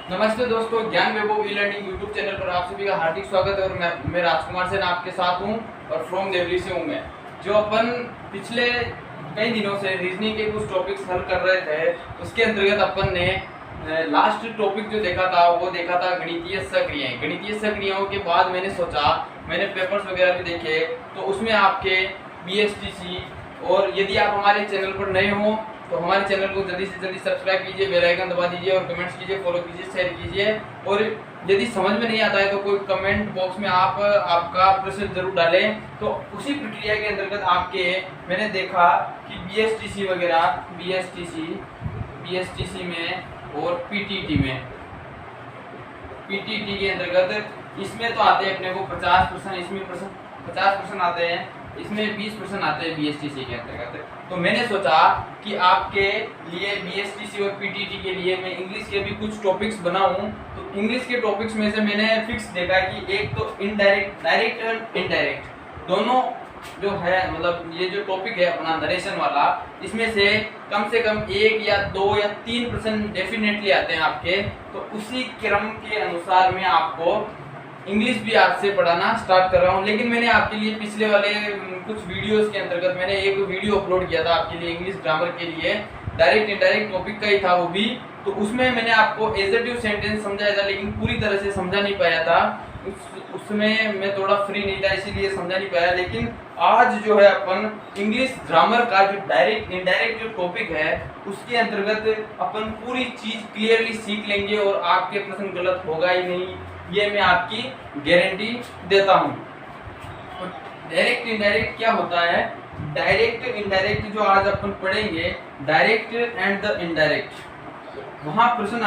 नमस्ते दोस्तों, ज्ञान वैभव ई लर्निंग यूट्यूब चैनल पर आप सभी का हार्दिक स्वागत है। और मैं राजकुमार सेन आपके साथ हूं और फ्रॉम देवली से हूं मैं। जो अपन पिछले कई दिनों से रीजनिंग के कुछ टॉपिक्स हल कर रहे थे, उसके अंतर्गत अपन ने लास्ट टॉपिक जो देखा था वो देखा था गणितीय सक्रियाएं। गणितीय सक्रियाओं के बाद मैंने सोचा, मैंने पेपर्स वगैरह भी देखे, तो उसमें आपके BSTC, और यदि आप हमारे चैनल पर नए हो तो हमारे चैनल को जल्दी से जल्दी सब्सक्राइब कीजिए, बेल आइकन दबा दीजिए और कमेंट्स कीजिए, फॉलो कीजिए, शेयर कीजिए। और यदि समझ में नहीं आता है तो कोई कमेंट बॉक्स में आप आपका प्रश्न जरूर डालें। तो उसी प्रक्रिया के अंतर्गत आपके मैंने देखा कि BSTC वगैरह, BSTC में और PTT में, PTT के अंतर्गत इसमें तो आते हैं अपने को 50%, इसमें 50% आते हैं, इसमें 20% आते हैं BSTC के अंतर्गत। तो मैंने सोचा कि आपके लिए BSTC और PTT के लिए मैं इंग्लिश के भी कुछ टॉपिक्स बनाऊं। तो इंग्लिश के टॉपिक्स में से मैंने फिक्स देखा कि एक तो इनडायरेक्ट, डायरेक्ट और इनडायरेक्ट दोनों जो है, मतलब ये जो टॉपिक है अपना नरेशन वाला, इसमें से कम 1 या 2 या 3% डेफिनेटली आते हैं आपके। तो उसी क्रम के अनुसार मैं आपको इंग्लिश भी आज से पढ़ाना स्टार्ट कर रहा हूँ। लेकिन मैंने आपके लिए पिछले वाले कुछ वीडियोस के अंतर्गत मैंने एक वीडियो अपलोड किया था आपके लिए इंग्लिश ग्रामर के लिए, डायरेक्ट इनडायरेक्ट टॉपिक का ही था वो भी। तो उसमें मैंने आपको एडजेक्टिव सेंटेंस समझाया था, लेकिन पूरी तरह से समझा नहीं पाया था। उसमें मैं थोड़ा फ्री नहीं था, इसीलिए समझा नहीं पाया। लेकिन आज जो है अपन इंग्लिश ग्रामर का जो डायरेक्ट इनडायरेक्ट जो टॉपिक है उसके अंतर्गत अपन पूरी चीज क्लियरली सीख लेंगे और आपके प्रश्न गलत होगा ही नहीं, ये मैं आपकी गारंटी देता हूँ। तो डायरेक्ट इनडायरेक्ट क्या होता है? डायरेक्ट इनडायरेक्ट जो आज अपन पढ़ेंगे, डायरेक्ट एंड द इनडायरेक्ट, वहाँ प्रश्न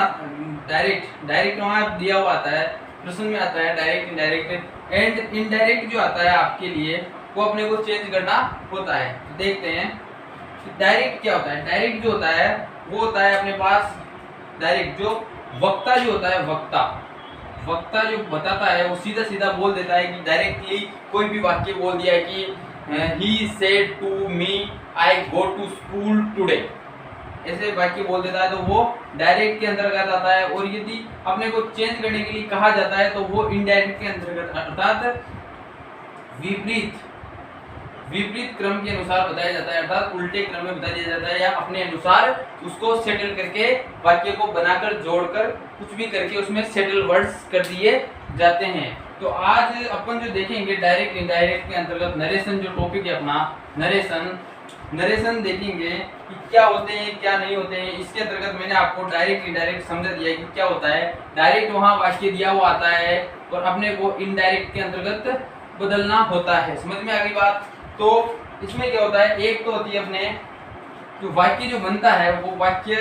डायरेक्ट वहाँ दिया हुआ आता है, प्रश्न में आता है डायरेक्ट इनडायरेक्ट। एंड इनडायरेक्ट जो आता है आपके लिए वो अपने को चेंज करना होता है। तो देखते हैं डायरेक्ट क्या होता है। डायरेक्ट जो होता है वो होता है अपने पास डायरेक्ट, जो वक्ता जो होता है, वक्ता जो बताता है वो सीधा सीधा बोल देता है कि डायरेक्टली कोई भी वाक्य बोल दिया है कि he said to me I go to school today, ऐसे वाक्य बोल देता है तो वो डायरेक्ट के अंतर्गत आता है। और यदि अपने को चेंज करने के लिए कहा जाता है तो वो इनडायरेक्ट के अंतर्गत, अर्थात विपरीत क्रम के अनुसार बताया जाता है, अर्थात उल्टे क्रम में बता दिया जाता है, या अपने अनुसार उसको सेटल करके वाक्य को बनाकर जोड़कर कुछ भी करके उसमें सेटल वर्ड्स कर दिए जाते हैं। तो आज अपन जो देखेंगे डायरेक्ट इनडायरेक्ट के अंतर्गत नरेशन जो टॉपिक है अपना, नरेशन देखेंगे कि क्या होते हैं क्या नहीं होते हैं। इसके अंतर्गत मैंने आपको डायरेक्ट इनडायरेक्ट समझा दिया कि क्या होता है। डायरेक्ट वहाँ वाक्य दिया हुआ आता है और अपने को इनडायरेक्ट के अंतर्गत बदलना होता है। समझ में आ गई बात? तो इसमें क्या होता है, एक तो होती है अपने जो वाक्य जो बनता है वो वाक्य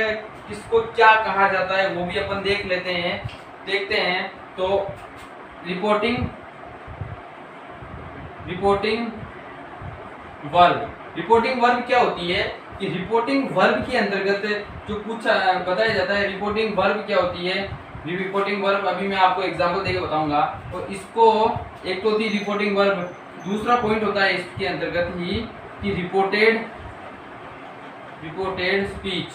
किसको क्या कहा जाता है वो भी अपन देखते हैं। तो रिपोर्टिंग वर्ब क्या होती है कि रिपोर्टिंग वर्ब के अंतर्गत जो पूछा बताया जाता है, रिपोर्टिंग वर्ब क्या होती है। रिपोर्टिंग वर्ब अभी मैं आपको एग्जांपल देके बताऊंगा। तो इसको एक तो होती है रिपोर्टिंग वर्ब, दूसरा पॉइंट होता है इसके अंतर्गत ही कि रिपोर्टेड स्पीच।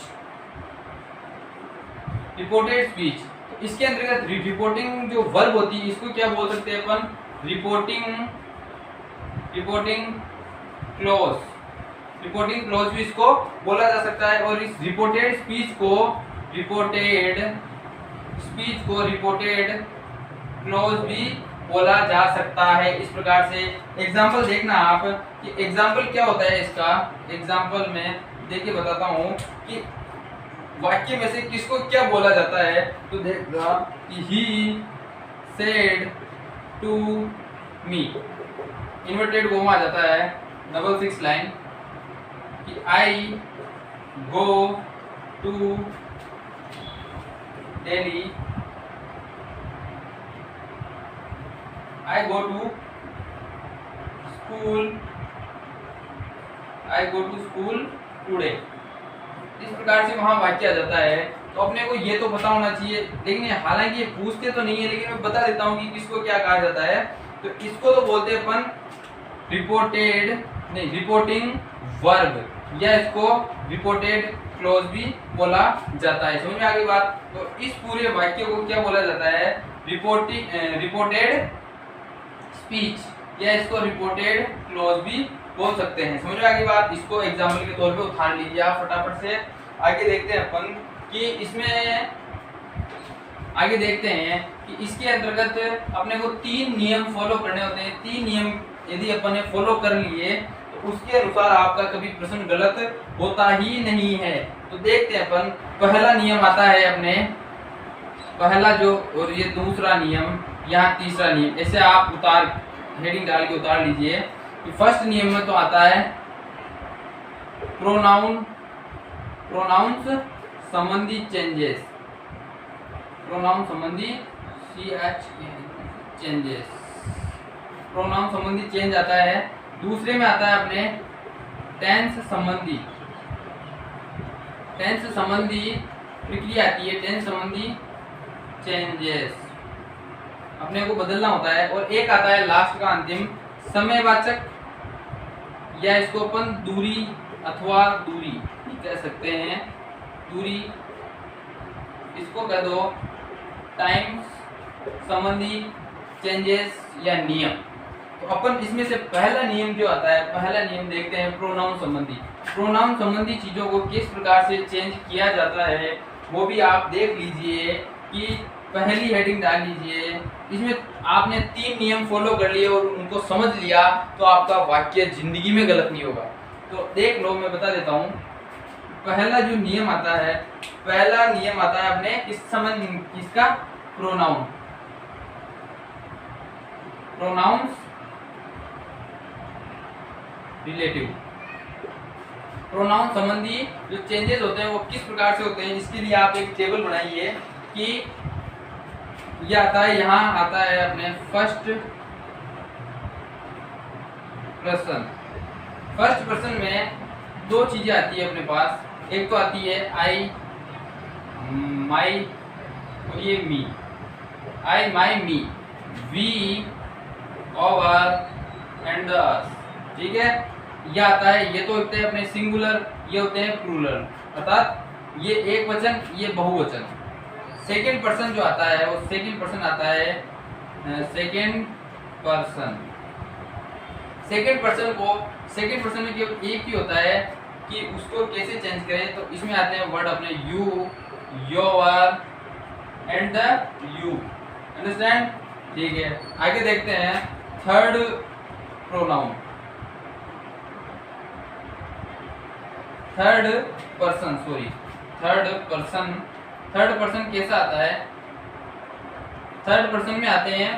तो इसके अंतर्गत रिपोर्टिंग जो वर्ब होती है इसको क्या बोल सकते हैं अपन? रिपोर्टिंग क्लॉज भी इसको बोला जा सकता है। और इस रिपोर्टेड क्लॉज भी बोला जा सकता है। इस प्रकार से एग्जाम्पल देखना आप कि एग्जाम्पल क्या होता है इसका। एग्जाम्पल में देखिए बताता हूँ कि वाक्य में से किसको क्या बोला जाता है। तो देखना कि he said to me, inverted comma आ जाता है, 6 लाइन कि I go to Delhi, I go to school today। इस प्रकार से वहाँ वाक्य आ जाता है। तो अपने को ये तो पता होना चाहिए, लेकिन हालांकि ये पूछते तो नहीं है, लेकिन मैं बता देता हूँ कि किसको क्या कहा जाता है। तो इसको तो बोलते हैं अपन रिपोर्टिंग वर्ब, या इसको रिपोर्टेड क्लोज भी बोला जाता है। समझ में आ गई बात। तो इस पूरे वाक्य को क्या बोला जाता है, रिपोर्टेड स्पीच या इसको रिपोर्टेड क्लोज भी बोल सकते हैं। समझ में आ गई बात। इसको एग्जाम्पल के तौर पे उठान लीजिए आप फटाफट से। आगे देखते हैं अपन कि इसमें आगे देखते हैं कि इसके अंतर्गत अपने को 3 नियम फॉलो करने होते हैं। 3 नियम यदि अपन ने फॉलो कर लिए तो उसके अनुसार आपका कभी प्रश्न गलत होता ही नहीं है। तो देखते हैं अपन, पहला नियम आता है अपने, पहला जो, और ये दूसरा नियम, यहाँ तीसरा नियम, ऐसे आप उतार हेडिंग डाल के उतार लीजिए। कि फर्स्ट नियम में तो आता है प्रोनाउंस संबंधी चेंजेस, प्रोनाउन संबंधी चेंजेस, प्रोनाउन संबंधी चेंज आता है। दूसरे में आता है अपने टेंस संबंधी प्रक्रिया आती है, टेंस संबंधी चेंजेस अपने को बदलना होता है। और एक आता है लास्ट का अंतिम, समयवाचक, या इसको अपन दूरी अथवा दूरी कह सकते हैं, दूरी, इसको कह दो टाइम संबंधी चेंजेस या नियम। तो अपन इसमें से पहला नियम जो आता है, पहला नियम देखते हैं प्रोनाउन संबंधी। प्रोनाउन संबंधी चीजों को किस प्रकार से चेंज किया जाता है वो भी आप देख लीजिए। कि पहली हेडिंग डाल लीजिए, इसमें आपने 3 नियम फॉलो कर लिए और उनको समझ लिया तो आपका वाक्य जिंदगी में गलत नहीं होगा। तो देख लो, मैं बता देता हूँ। पहला जो नियम आता है, पहला नियम आता है अपने किस संबंध, किसका, प्रोनाउन, प्रोनाउंस रिलेटिव, प्रोनाउन संबंधी जो चेंजेस होते हैं वो किस प्रकार से होते हैं। इसके लिए आप एक टेबल बनाइए कि यह आता है, यहाँ आता है अपने फर्स्ट पर्सन में 2 चीजें आती है अपने पास। एक तो आती है आई, माई, और ये me, I, my, me, we, our and the us, ठीक है। यह आता है, ये तो होते हैं अपने सिंगुलर, ये होते हैं प्लूरल, अर्थात ये एक वचन, ये बहुवचन। सेकेंड पर्सन जो आता है वो सेकेंड पर्सन आता है, सेकेंड पर्सन में केवल एक ही होता है कि उसको कैसे चेंज करें। तो इसमें आते हैं वर्ड अपने you, your and the you, understand, ठीक है। आगे देखते हैं थर्ड प्रोनाउन, थर्ड पर्सन कैसा आता है। थर्ड पर्सन में आते हैं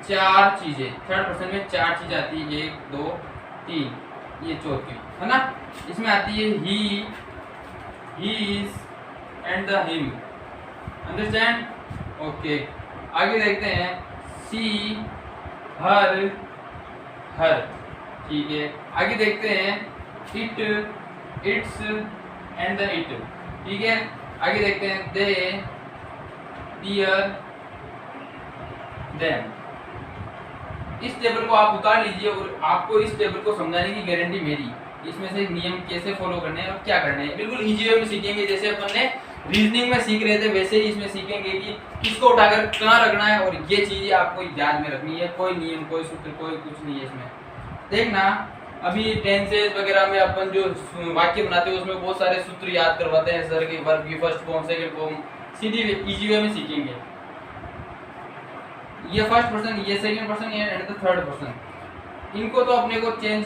4 चीजें, थर्ड पर्सन में 4 चीजें आती है, 1 2 3, ये चौथी है ना। इसमें आती है he, his and the him, understand, okay. आगे देखते हैं सी, हर, ठीक है। आगे देखते हैं it, it's and the it, ठीक है। आगे देखते हैं दे, देयर, देम। इस टेबल को आप उतार लीजिए और आपको इस टेबल को समझाने की गारंटी मेरी। इसमें से नियम कैसे फॉलो करने हैं और क्या करने हैं, बिल्कुल इजी वे में सीखेंगे। जैसे अपन ने रीजनिंग में सीख रहे थे वैसे ही इसमें सीखेंगे कि किसको उठाकर कहाँ रखना है, और ये चीजें आपको याद में रखनी है। कोई नियम, कोई सूत्र, कोई कुछ नहीं है इसमें। देखना, अभी टेंसेस वगैरह में अपन जो वाक्य बनाते हैं उसमें बहुत सारे सूत्र याद करवाते हैं सर के, वर्ब की फर्स्ट फॉर्म, सेकंड फॉर्म, सीधी इजी वे में सीखेंगे। ये फर्स्ट पर्सन, ये सेकंड पर्सन, ये एंड द थर्ड पर्सन, इनको तो अपने को change,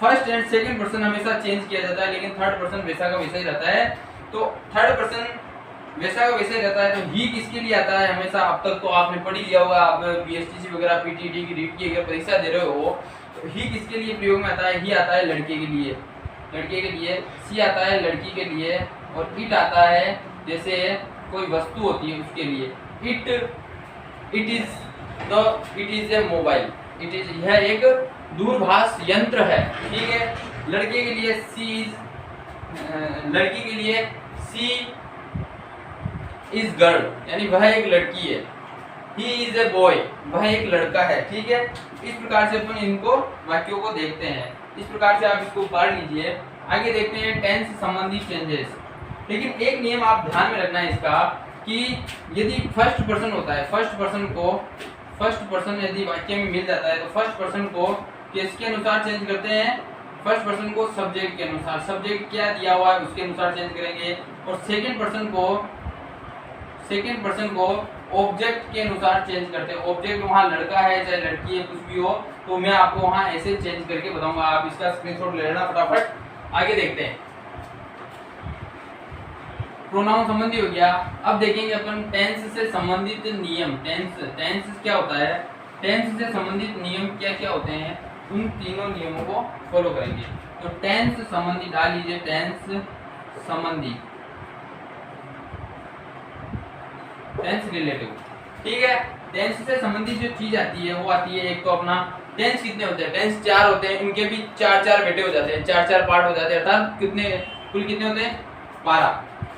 first and second person हमेशा चेंज किया जाता है, लेकिन थर्ड पर्सन वैसा का वैसा ही रहता है। तो थर्ड पर्सन वैसा का वैसा ही रहता है। तो ही किसके लिए आता है हमेशा, अब तक तो आपने पढ़ ही लिया होगा, आप बीएसटीसी वगैरह पीटीटी की रीट की अगर परीक्षा दे रहे हो तो ही किसके लिए प्रयोग में आता है, ही आता है लड़के के लिए, लड़के के लिए, सी आता है लड़की के लिए, और इट आता है जैसे कोई वस्तु होती है उसके लिए। It is a mobile, it is, यह एक दूरभाष यंत्र है, ठीक है। लड़के के लिए सी इज, लड़की के लिए सी इज गर्ल, यानी वह एक लड़की है। ही इज ए बॉय, वह एक लड़का है, ठीक है। इस प्रकार से अपन इनको वाक्यों को देखते हैं। इस प्रकार से आप इसको पढ़ लीजिए। आगे देखते हैं टेंस संबंधी चेंजेस। लेकिन एक नियम आप ध्यान में रखना है इसका कि यदि फर्स्ट पर्सन होता है, फर्स्ट पर्सन यदि वाक्य में मिल जाता है तो फर्स्ट पर्सन को किसके अनुसार चेंज करते हैं? फर्स्ट पर्सन को सब्जेक्ट के अनुसार, सब्जेक्ट क्या दिया हुआ है उसके अनुसार चेंज करेंगे। और सेकंड पर्सन को ऑब्जेक्ट के अनुसार चेंज करते हैं। ऑब्जेक्ट वहाँ लड़का है चाहे लड़की है कुछ भी हो, तो मैं आपको वहाँ ऐसे चेंज करके बताऊंगा। आप इसका स्क्रीनशॉट ले लेना फटाफट। आगे देखते हैं, प्रोनाउन संबंधी हो गया। अब देखेंगे अपन टेंस से संबंधित नियम। टेंस क्या होता है, टेंस से संबंधित नियम क्या क्या होते हैं, उन तीनों नियमों को फॉलो करेंगे। तो टेंस संबंधी डाल लीजिए, टेंस संबंधी, टेंस रिलेटिव, ठीक है। टेंस से संबंधित जो चीज आती है वो आती है, एक तो अपना टेंस कितने होते हैं, टेंस 4 होते हैं, इनके भी 4 बेटे हो जाते हैं, 4 पार्ट हो जाते हैं, अर्थात कितने कुल कितने होते हैं?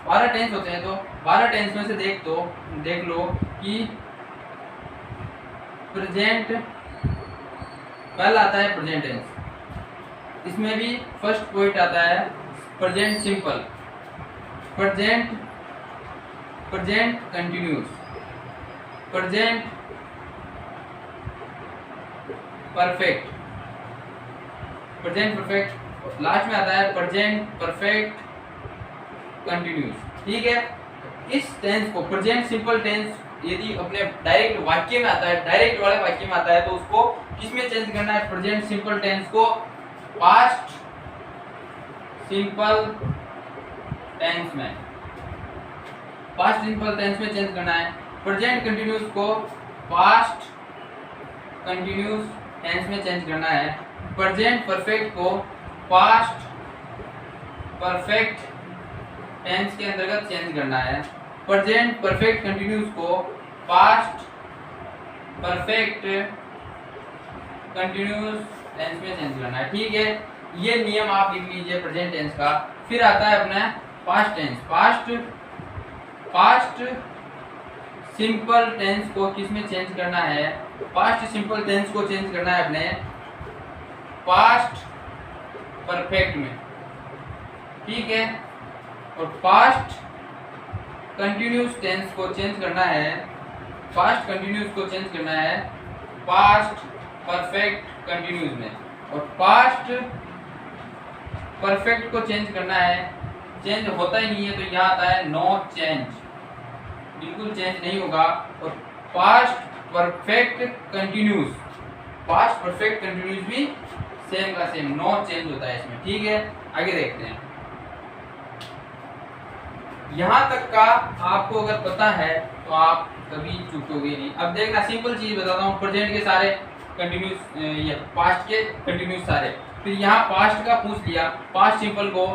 12 टेंस होते हैं। तो 12 टेंस में से देख लो कि प्रेजेंट पहला आता है प्रेजेंट टेंस। इसमें भी फर्स्ट पॉइंट आता है present simple, present continuous, present perfect, last में आता है प्रेजेंट परफेक्ट कंटिन्यूस, ठीक है। इस टेंस को प्रेजेंट सिंपल टेंस यदि अपने डायरेक्ट वाक्य में आता है, डायरेक्ट वाले वाक्य में आता है, तो उसको किसमें चेंज करना है? प्रेजेंट सिंपल टेंस को पास्ट सिंपल टेंस में, पास्ट सिंपल टेंस में चेंज करना है। प्रेजेंट कंटिन्यूस को पास्ट कंटिन्यूस टेंस में चेंज करना है। प्रेजेंट परफेक्ट को पास्ट परफेक्ट टेंस के अंतर्गत चेंज करना है। प्रेजेंट परफेक्ट कंटिन्यूस को पास्ट परफेक्ट कंटिन्यूस टेंस में चेंज करना है, ठीक है। ये नियम आप लिख लीजिए प्रेजेंट टेंस का। फिर आता है अपना past tense. Past simple tense को किसमें चेंज करना है? पास्ट सिंपल टेंस को चेंज करना है अपने पास्ट परफेक्ट में, ठीक है। और पास्ट कंटिन्यूस टेंस को चेंज करना है, पास्ट कंटिन्यूस को चेंज करना है पास्ट परफेक्ट कंटिन्यूस में। और पास्ट परफेक्ट को चेंज करना है, चेंज होता ही नहीं है तो यहाँ आता है नो चेंज, बिल्कुल चेंज नहीं होगा। और past perfect continuous, past perfect continuous भी सेम का सेम, नो चेंज होता है इसमें, ठीक है। आगे देखते हैं। यहाँ तक का आपको अगर पता है तो आप कभी चूकोगे नहीं। अब देखना, सिंपल चीज बताता हूँ, प्रेजेंट के सारे कंटिन्यूस, ये पास्ट के कंटिन्यूस सारे। फिर यहाँ पास्ट का पूछ लिया, पास्ट सिंपल को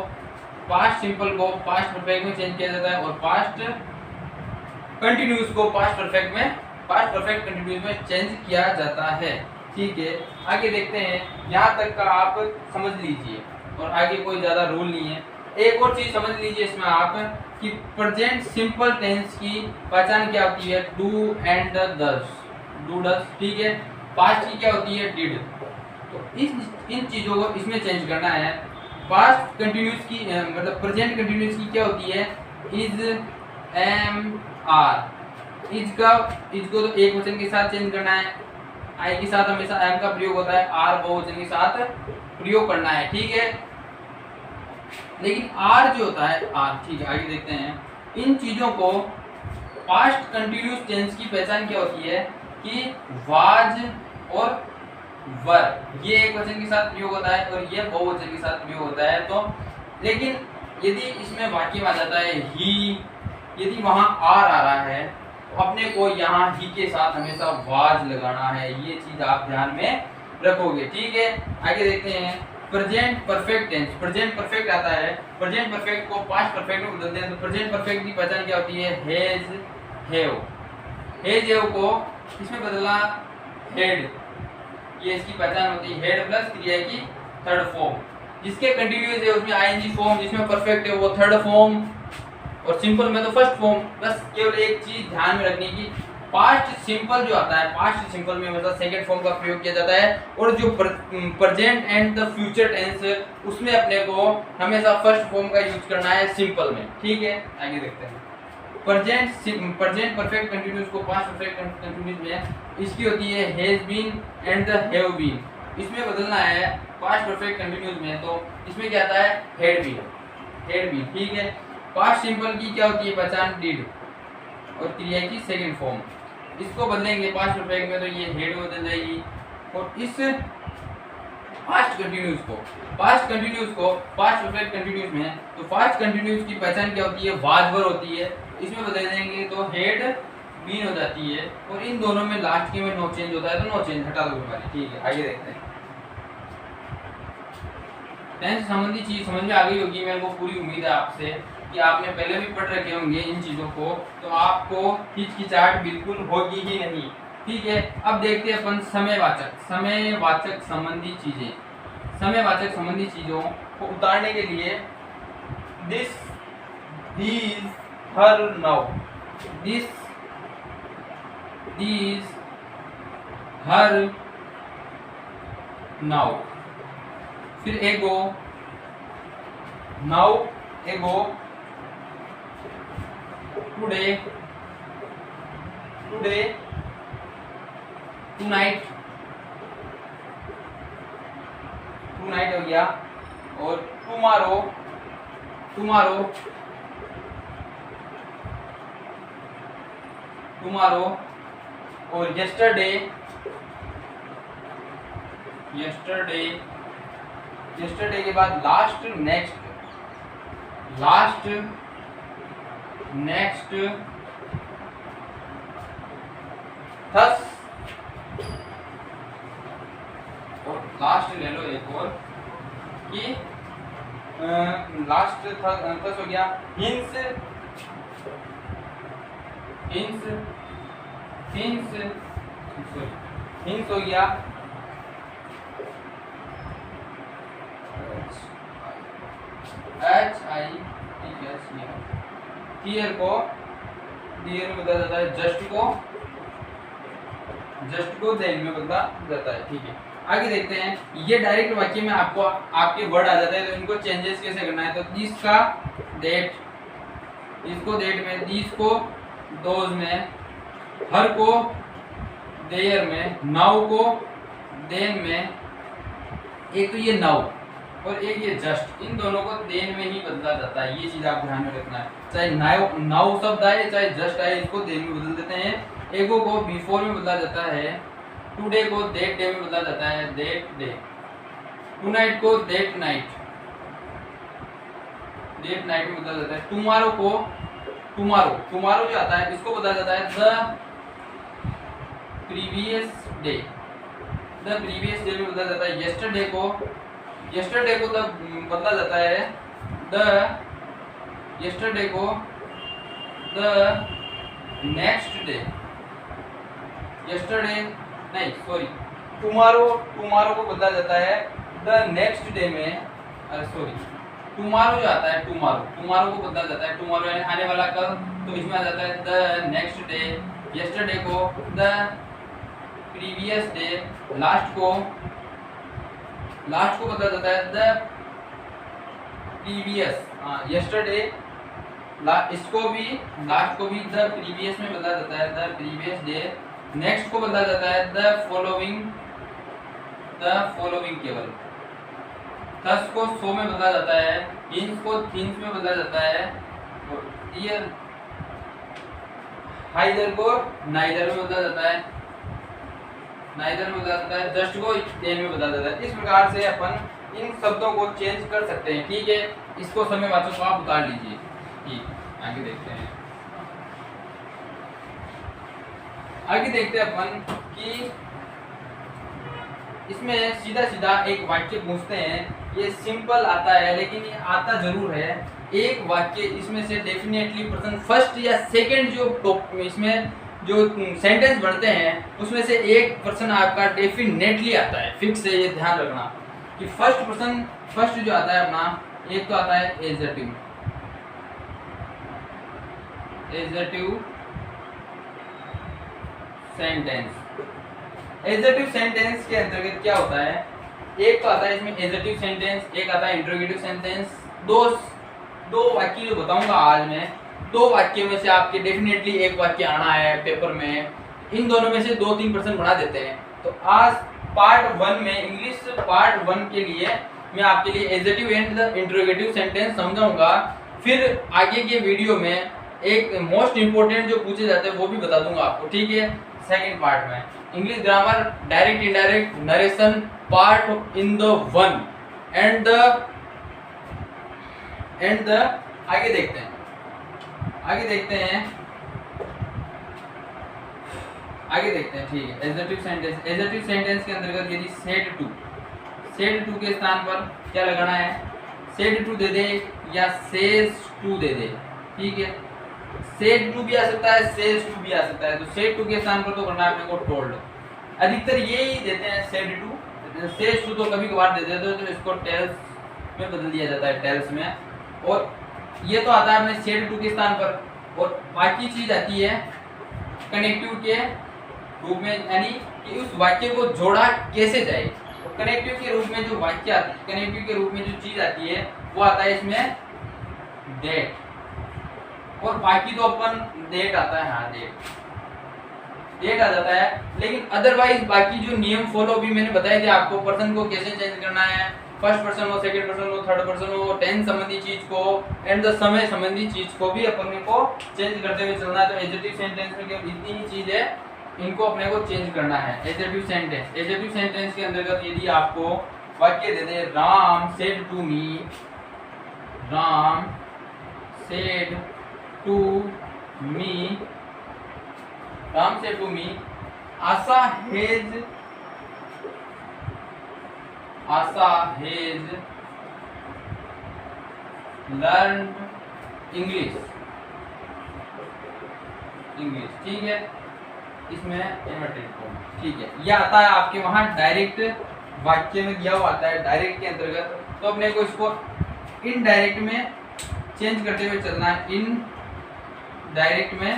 पास्ट परफेक्ट में चेंज किया जाता है। और पास्ट कंटिन्यूस को पास्ट परफेक्ट कंटिन्यूस में चेंज किया जाता है, ठीक है। आगे देखते हैं, यहाँ तक का आप समझ लीजिए और आगे कोई ज्यादा रूल नहीं है। एक और चीज समझ लीजिए इसमें आप कि प्रेजेंट सिंपल टेंस की पहचान क्या होती है? डू एंड डस, ठीक है। पास्ट की क्या होती है? डिड। तो इन चीजों को इसमें चेंज करना है। पास्ट कंटिन्यूस की मतलब प्रेजेंट कंटिन्यूस की क्या होती है? Is, am, are. इज को तो एक वचन के साथ चेंज करना है, आई के साथ हमेशा एम का प्रयोग होता है, आर बहुवचन के साथ प्रयोग करना है, ठीक है। लेकिन आर जो होता है आर, ठीक है। आगे देखते हैं, इन चीजों को पास्ट कंटिन्यूस टेंस की पहचान क्या होती है कि वाज और वर, ये एक वचन के साथ प्रयोग होता है और ये बहुवचन के साथ प्रयोग होता है। तो लेकिन यदि इसमें वाक्य में आ जाता है ही, यदि वहां आर आ रहा है तो अपने को यहाँ ही के साथ हमेशा वाज लगाना है, ये चीज आप ध्यान में रखोगे, ठीक है। आगे देखते हैं, present perfect tense. Present perfect आता है, प्रेजेंट परफेक्ट को पास्ट परफेक्ट में बदलते हैं। तो प्रेजेंट परफेक्ट की पहचान क्या होती है? Has, have. हैज, हैव को किसमें बदला? हेड, ये इसकी पहचान होती है। हेड प्लस क्रिया की थर्ड फॉर्म, जिसके कंटिन्यूस है उसमें आईएनजी फॉर्म, जिसमें परफेक्ट है वो थर्ड फॉर्म, और सिंपल में तो फर्स्ट फॉर्म। बस केवल एक चीज ध्यान में रखने की, पास्ट सिंपल जो आता है, पास्ट सिंपल में मतलब सेकंड फॉर्म का प्रयोग किया जाता है, और जो present and the future tense उसमें अपने को हमेशा फर्स्ट फॉर्म का यूज करना है सिंपल में। ठीक है, आगे देखते हैं। प्रेजेंट परफेक्ट कंटिन्यूअस को पास्ट परफेक्ट कंटिन्यूअस में इसकी होती है has been and the have been, इसमें बदलना है पास्ट परफेक्ट कंटिन्यूअस में, तो इसमें क्या आता है हैड बीन, हैड बीन। ठीक है, पास्ट सिंपल की क्या होती है पहचान डिड, और क्रिया की सेकंड फॉर्म, इसको बदलेंगे पास्ट परफेक्ट में तो ये हेड बदल जाएगी, और इस पास्ट कंटिन्यूअस को पास्ट परफेक्ट कंटिन्यूअस में, तो पास्ट कंटिन्यूअस की पहचान क्या होती है वाज वर होती है, इसमें बदल देंगे तो हेड बीन हो जाती है, और इन दोनों में लास्ट के में नो चेंज होता है, तो नो चेंज हटा दो हमारी। ठीक है, आगे देखते हैं। टेंस संबंधी चीज समझ में आ गई होगी, मेरे को पूरी उम्मीद है आपसे कि आपने पहले भी पढ़ रखे होंगे इन चीजों को, तो आपको हिचकिचाहट बिल्कुल होगी ही नहीं। ठीक है, अब देखते हैं अपन समयवाचक संबंधी चीजें। समयवाचक संबंधी चीजों को उतारने के लिए this, these, her, now, this, these, her, now, फिर एगो, नाउ, एगो, टुडे, टुडे, टुनाइट, टुनाइट हो गया, और टुमारो, टुमारो, टुमारो, और यस्टरडे, यस्टरडे, यस्टरडे के बाद last, next, last, next, thus, और लास्ट ले लो एक और कि लास्ट थस हो गया, hints, hints, hints, sorry hints हो गया, HITS, हियर को डियर में बदला जाता है, जस्ट को देन में बदला जाता है। ठीक है, आगे देखते हैं। ये डायरेक्ट वाक्य में आपको आपके वर्ड आ जाते हैं, तो इनको चेंजेस कैसे करना है, तो दिस का डेट, इसको डेट में, दिस को दोज में, हर को देयर में, नाउ को देन में, एक तो ये नाउ और एक ये जस्ट, इन दोनों को देन में ही बदला जाता है, ये चीज आप ध्यान में रखना है। चाहे नाउ शब्द आए चाहे जस्ट आए, इसको देन में बदल देते हैं। एगो को बिफोर में बदला जाता है, टुडे को दैट डे में बदला जाता है, दैट डे, टुनाइट को दैट नाइट, दैट नाइट में बदला जाता है। टुमारो को टुमारो जो आता है इसको बदला जाता है the previous day, the previous day में बदला जाता है। यस्टरडे को बदला जाता है द, यस्टरडे को द नेक्स्ट डे, यस्टरडे नहीं सॉरी टुमारो को बदला जाता है द नेक्स्ट डे में, अरे सॉरी टुमारो जो आता है टुमारो को बदला जाता है, टुमारो यानी आने वाला कल, तो इसमें आ जाता है द नेक्स्ट डे। यस्टरडे को द प्रीवियस डे, लास्ट को बदला जाता है द प्रीवियस, यस्टरडे, इसको भी लास्ट को भी द प्रीवियस में बदला जाता है द प्रीवियस डे। नेक्स्ट को बदला जाता है द फॉलोइंग केवल। थस को सो में बदला जाता है, हिंस को थिंग्स में बदला जाता है, और ईयर हाइदर को नाइदर में बदला जाता है, जस्ट को देन में बदला जाता है। इस प्रकार से अपन इन शब्दों को चेंज कर सकते हैं। ठीक है, इसको समयवाचक को आप उतार लीजिए। ठीक, आगे देखते हैं। आगे देखते हैं अपन कि इसमें सीधा एक वाक्य पूछते हैं। ये सिंपल आता है लेकिन ये आता जरूर है। एक वाक्य इसमें से डेफिनेटली पर्सन फर्स्ट या सेकंड जो इसमें जो सेंटेंस बनते हैं उसमें से एक पर्सन आपका डेफिनेटली आता है। फिक्स है, ये ध्यान रखना कि फर्स्ट जो आता है अपना, एक तो आता है एडजेक्टिव, सेंटेंस। एडजेक्टिव सेंटेंस के अंतर्गत क्या होता है, एक तो आता है इसमें एडजेक्टिव सेंटेंस, एक आता है इंटरोगेटिव सेंटेंस। दो वाक्य जो बताऊंगा आज मैं, दो वाक्य में से आपके डेफिनेटली एक वाक्य आना है पेपर में, इन दोनों में से 2-3% बना देते हैं। तो आज पार्ट 1 में, इंग्लिश पार्ट 1 के लिए मैं आपके लिए adjective and the interrogative sentence समझाऊंगा। फिर आगे के वीडियो में एक मोस्ट इंपोर्टेंट जो पूछे जाते हैं वो भी बता दूंगा आपको, ठीक है। सेकंड पार्ट में English grammar, direct indirect, narration, part in the 1 and the आगे देखते हैं, ठीक है। एडजेक्टिव सेंटेंस के अंतर्गत यदि सेड टू के स्थान पर क्या लगाना है, सेड टू दे दे या सेज टू दे दे, ठीक है। सेड टू भी आ सकता है, सेज टू भी आ सकता है। तो सेड टू के स्थान पर तो करना है अपने को टोल्ड, अधिकतर यही देते हैं सेड टू। सेज टू तो कभी कभार दे देते हैं, तो इसको टेल्स में बदल दिया जाता है, टेल्स में। और ये तो आता है अपने सेड टू के स्थान पर, और बाकी चीज आती है कनेक्टिव के रूप में, यानी कि उस वाक्य को जोड़ा कैसे जाए। तो कनेक्टिव के रूप में जो वाक्य, कनेक्टिव के रूप में जो चीज आती है वो आता है इसमें डेट, और बाकी तो अपन डेट आता है, हाँ डेट आ जाता है। लेकिन अदरवाइज बाकी जो नियम फॉलो भी मैंने बताए थे आपको, पर्सन को कैसे चेंज करना है, फर्स्ट पर्सन हो, सेकंड पर्सन हो, थर्ड पर्सन हो, टेंस संबंधी चीज को एंड द समय संबंधी चीज को भी अपने को चेंज करते हुए चलना है। तो एडजेक्टिव सेंटेंस में केवल इतनी ही चीज है, इनको अपने को चेंज करना है। एडजेक्टिव सेंटेंस के अंतर्गत यदि आपको वाक्य दे दे, Ram said to me, Ram said to me, Ram said to me, Asha has learn English, ठीक है। इसमें इनवर्टेड कॉमा, ठीक है। यह आता है आपके वहां डायरेक्ट वाक्य में दिया हुआ आता है, डायरेक्ट के अंतर्गत। तो अपने को इसको इनडायरेक्ट में चेंज करते हुए चलना है, इन डायरेक्ट में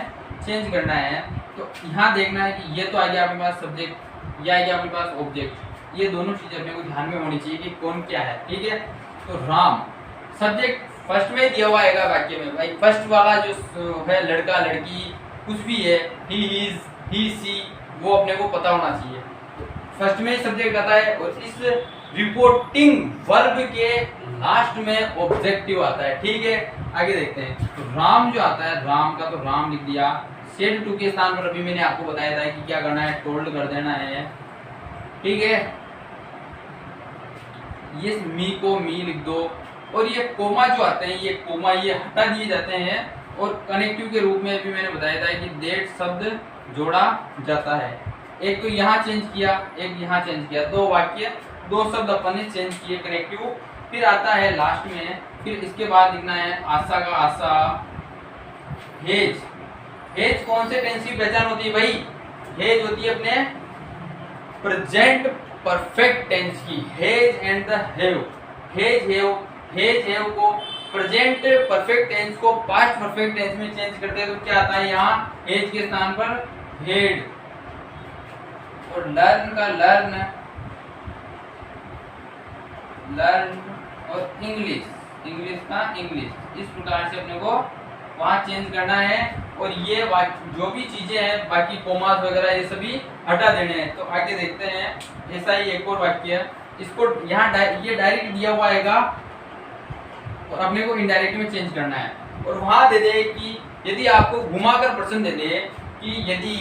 चेंज करना है। तो यहाँ देखना है कि ये तो आ गया आपके पास सब्जेक्ट, या आ गया आपके पास ऑब्जेक्ट, ये दोनों चीजें अपने को ध्यान में होनी चाहिए कि कौन क्या है, ठीक है। तो राम सब्जेक्ट फर्स्ट में दिया हुआ आएगा वाक्य में, भाई फर्स्ट वाला जो है लड़का लड़की कुछ भी है, ही इज ही सी, वो अपने को पता होना चाहिए। फर्स्ट में सब्जेक्ट आता है, और इस रिपोर्टिंग वर्ब के लास्ट में ऑब्जेक्टिव आता है, ठीक है। आगे देखते हैं। तो राम जो आता है, राम का तो राम लिख दिया, सेड टू के स्थान पर अभी मैंने आपको बताया था कि क्या करना है, टोल्ड कर देना है, ठीक है। ये मी को मी लिख दो, और ये कोमा जो आते हैं, ये कोमा ये हटा दिए जाते हैं। और कनेक्टिव के रूप में भी मैंने बताया था कि डेट शब्द जोड़ा जाता है। एक तो यहाँ चेंज किया, एक यहाँ चेंज किया, दो वाक्य दो शब्द अपन ने चेंज किए कनेक्टिव। फिर आता है लास्ट में, फिर इसके बाद लिखना है आशा का आशा, हेज। हेज कौन से टेंस की पहचान होती है भाई, हेज होती है अपने प्रेजेंट परफेक्ट टेंस की, hedge and the have. Hedge have को प्रेजेंट परफेक्ट टेंस को पास्ट परफेक्ट टेंस में चेंज करते हैं। तो क्या आता है यहाँ, हेज के स्थान पर हेड, और लर्न का लर्न, और इंग्लिश का इंग्लिश, इस प्रकार से अपने को वहाँ चेंज करना है। और ये जो भी चीजें हैं बाकी कोमास वगैरह ये सभी हटा देने हैं। तो आगे देखते हैं। ऐसा ही एक और वाक्य है, इसको यहाँ ये डायरेक्ट दिया हुआ आएगा और अपने को इनडायरेक्ट में चेंज करना है। और वहाँ दे दे कि यदि आपको घुमाकर प्रश्न दे दे कि यदि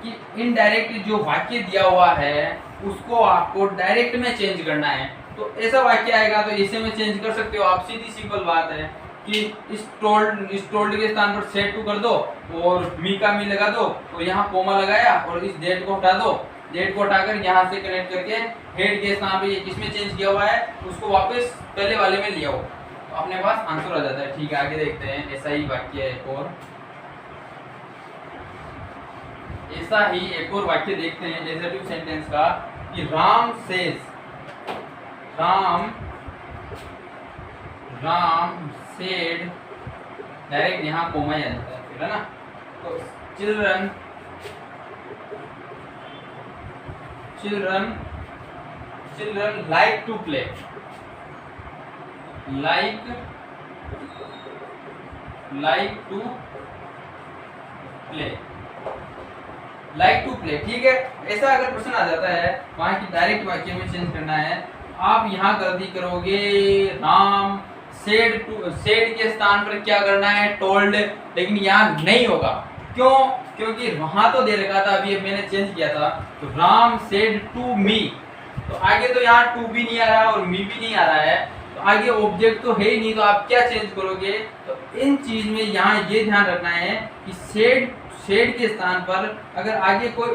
कि इनडायरेक्ट जो वाक्य दिया हुआ है उसको आपको डायरेक्ट में चेंज करना है, तो ऐसा वाक्य आएगा तो इसे में चेंज कर सकते हो आप। सीधी सिंपल बात है कि इस टोल्ड के स्थान पर सेड टू कर दो और मी का मी लगा दो, तो यहाँ कोमा लगाया और इस डेट को हटा दो, डेट को हटाकर यहाँ से कनेक्ट करके हेड के स्थान पे किसमें चेंज किया हुआ है उसको वापस पहले वाले में लिया हो, तो अपने पास आंसर आ जाता है। ठीक है, आगे देखते हैं। ऐसा ही वाक्य है एक और, ऐसा ही एक और वाक्य देखते हैं डेरिवेटिव सेंटेंस का कि राम सेड, डायरेक्ट यहाँ कोमा ही आ जाता है, फिर है ना। तो children children like to play, like to play, like to play. ठीक है, ऐसा अगर प्रश्न आ जाता है, वहां की डायरेक्ट वाक्य में चेंज करना है। आप यहाँ गलती करोगे, राम सेड के स्थान पर क्या करना है, टोल्ड, लेकिन यहाँ नहीं होगा। क्यों? क्योंकि वहां तो दे रखा था, अभी मैंने चेंज किया था, तो राम सेड टू मी, तो आगे तो यहाँ टू भी नहीं आ रहा और मी भी नहीं आ रहा है, तो आगे ऑब्जेक्ट तो है ही नहीं, तो आप क्या चेंज करोगे? तो इन चीज में यहाँ ये ध्यान रखना है कि सेड के स्थान पर अगर आगे कोई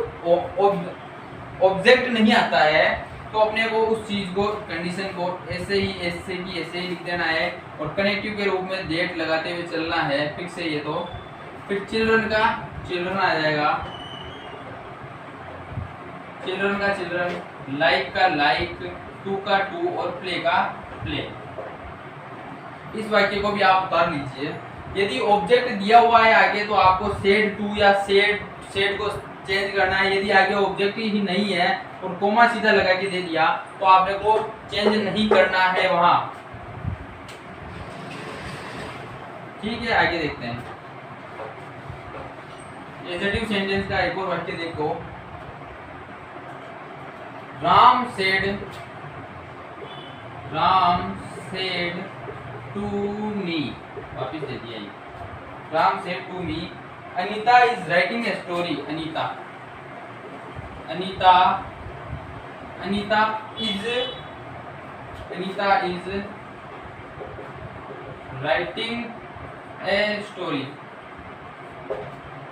ऑब्जेक्ट नहीं आता है, तो अपने को उस चीज को, कंडीशन को ऐसे ही लिख देना है और कनेक्टिव के रूप में डेट लगाते हुए चलना है। फिक्स है ये तो। फिर चिल्ड्रन आ जाएगा, चिल्ड्रन, लाइक का लाइक, टू का टू और प्ले का प्ले। इस वाक्य को भी आप उतार लीजिए। यदि ऑब्जेक्ट दिया हुआ है आगे, तो आपको सेड टू या सेड को चेंज करना है। यदि आगे ऑब्जेक्ट ही नहीं है और कोमा सीधा लगा के दे दिया, तो आपने को चेंज नहीं करना है वहां। ठीक है, आगे देखते हैं। एडजेक्टिव सेंटेंस का एक और वाक्य देखो, राम सेड टू मी, वापिस दे दिया ये, Ram said to me, Anita is writing a story, Anita is writing a story.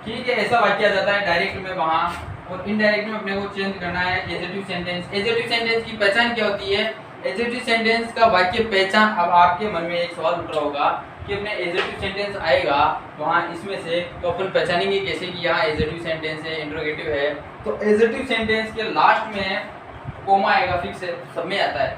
ठीक है, ऐसा वाक्य आ जाता है डायरेक्ट में वहां, और इनडायरेक्ट में अपने को चेंज करना है। एडजेक्टिव सेंटेंस, एडजेक्टिव सेंटेंस की पहचान क्या होती है? एडजेक्टिव सेंटेंस का वाक्य पहचान, अब आपके मन में एक सवाल उठ रहा होगा कि अपने एडजेक्टिव सेंटेंस आएगा वहां इसमें से, तो अपन पहचानेंगे कैसे कि यहाँ एडजेक्टिव सेंटेंस है, इंट्रोगेटिव है? तो एडजेक्टिव सेंटेंस के लास्ट में कोमा आएगा, फिक्स है, सब में आता है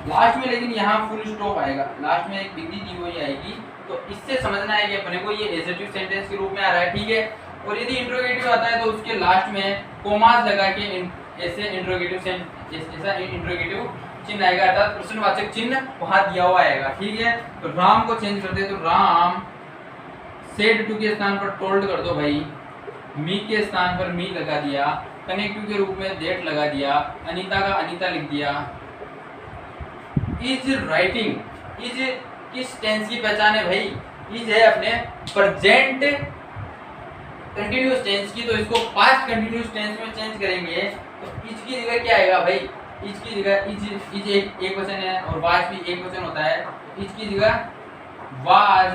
लास्ट में, लेकिन यहाँ फुल स्टॉप आएगा, लास्ट में एक बिंदी दी हुई आएगी। तो इससे समझना है कि अपने को ये एडजेक्टिव सेंटेंस के रूप में आ रहा है। ठीक है, और यदि इंट्रोगेटिव आता है तो उसके लास्ट में कोमास लगा के ऐसे इंट्रोगेटिव चिन्ह आएगा, अर्थात प्रश्नवाचक चिन्ह वहां दिया हुआ आएगा। ठीक है, तो राम को चेंज कर दे, तो राम सेड टू के स्थान पर टोल्ड कर दो भाई, मी के स्थान पर मी लगा दिया, कनेक्टिव के रूप में डेट लगा दिया, अनीता का अनीता लिख दिया। इज राइटिंग, इज किस टेंस की पहचान है भाई? इज है अपने प्रेजेंट कंटिन्यूअस टेंस की, तो इसको पास्ट कंटिन्यूअस टेंस में चेंज करेंगे। तो इज की जगह क्या आएगा भाई? इज की जगह इज एक वचन है और वाज भी एक वचन होता है। इज की जगह वाज,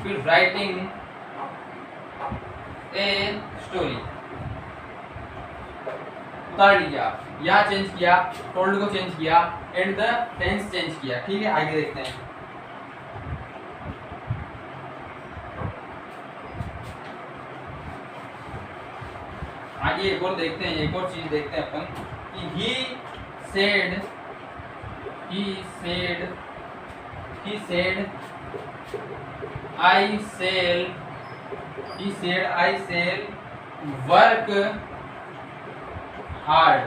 फिर राइटिंग ए स्टोरी उतार लीजिए आप। यहाँ चेंज किया, टोल्ड को चेंज किया, एंड द टेंस चेंज किया। ठीक है, आगे देखते हैं। आगे एक और देखते हैं, एक और चीज देखते हैं अपन कि he said I shall work hard।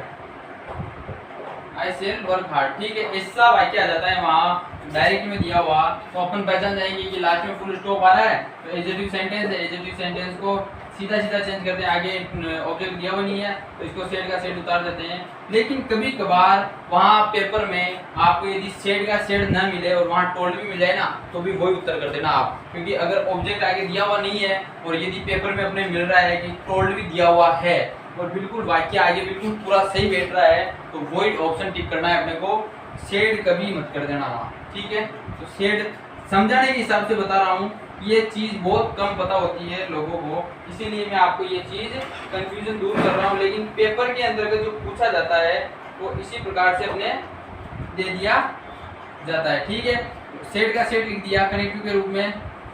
ठीक है, ऐसा वाक्य आ जाता है वहाँ डायरेक्ट में दिया हुआ, तो अपन पहचान जाएंगे कि लास्ट में फुल स्टॉप आ रहा है, तो एडजेक्टिव सेंटेंस है। एडजेक्टिव सेंटेंस को सीधा चेंज करते हैं, आगे ऑब्जेक्ट दिया हुआ नहीं है तो इसको सेड का सेड उतार देते हैं। लेकिन कभी कभार वहाँ पेपर में आपको यदि सेड का सेड ना मिले और वहाँ टोल्ड भी मिल जाए ना, तो भी वही उत्तर कर देना आप, क्योंकि अगर ऑब्जेक्ट आगे दिया हुआ नहीं है और यदि पेपर में अपने मिल रहा है कि टोल्ड भी दिया हुआ है और बिल्कुल वाक्य आगे बिल्कुल पूरा सही बैठ रहा है, तो वही ऑप्शन टिक करना है अपने को, सेड कभी मत कर देना वहाँ। ठीक है, तो सेड समझाने के हिसाब से बता रहा हूँ, ये चीज़ बहुत कम पता होती है लोगों को, इसीलिए मैं आपको ये चीज़ कंफ्यूजन दूर कर रहा हूँ। लेकिन पेपर के अंतर्गत जो पूछा जाता है वो इसी प्रकार से अपने दे दिया जाता है। ठीक है, सेड का सेड लिख दिया, कनेक्टिव के रूप में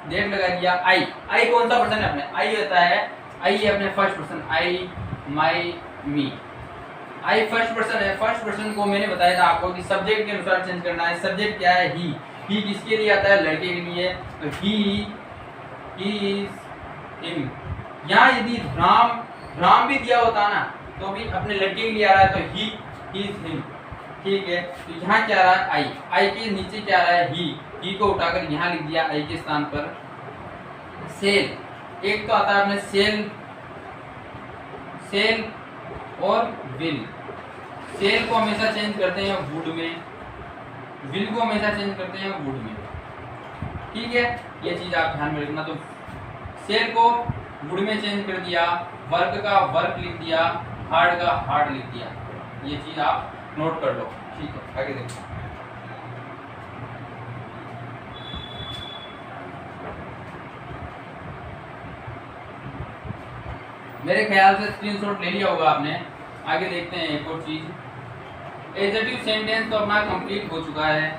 डेट लगा दिया। आई कौन सा पर्सन है अपने? आई होता है, आई है अपने first person, I my me. I first person है। फर्स्ट पर्सन को मैंने बताया था आपको कि सब्जेक्ट के अनुसार चेंज करना है। सब्जेक्ट क्या है? ही किसके लिए आता है? लड़के के लिए, तो ही इज हिम। यहाँ यदि राम भी दिया होता ना, तो भी अपने लड़के के लिए आ रहा है तो ही इज हिम, ठीक है। तो यहाँ क्या आ रहा है आई, आई के नीचे क्या आ रहा है ही को उठाकर यहाँ लिख दिया आई के स्थान पर सेल। एक तो आता है अपने सेल, सेल और विल। सेल को हमेशा चेंज करते हैं वुड में, विल को हमेशा चेंज करते हैं वुड में, ठीक है। ये चीज आप ध्यान में रखना। तो सेल को वुड में चेंज कर दिया, वर्क का वर्क लिख दिया, हार्ड का हार्ड लिख दिया। ये चीज आप नोट कर लो, ठीक है। आगे देखो, मेरे ख्याल से स्क्रीनशॉट ले लिया होगा आपने। आगे देखते हैं एक और चीज। एडजेक्टिव सेंटेंस तो अपना कंप्लीट हो चुका है।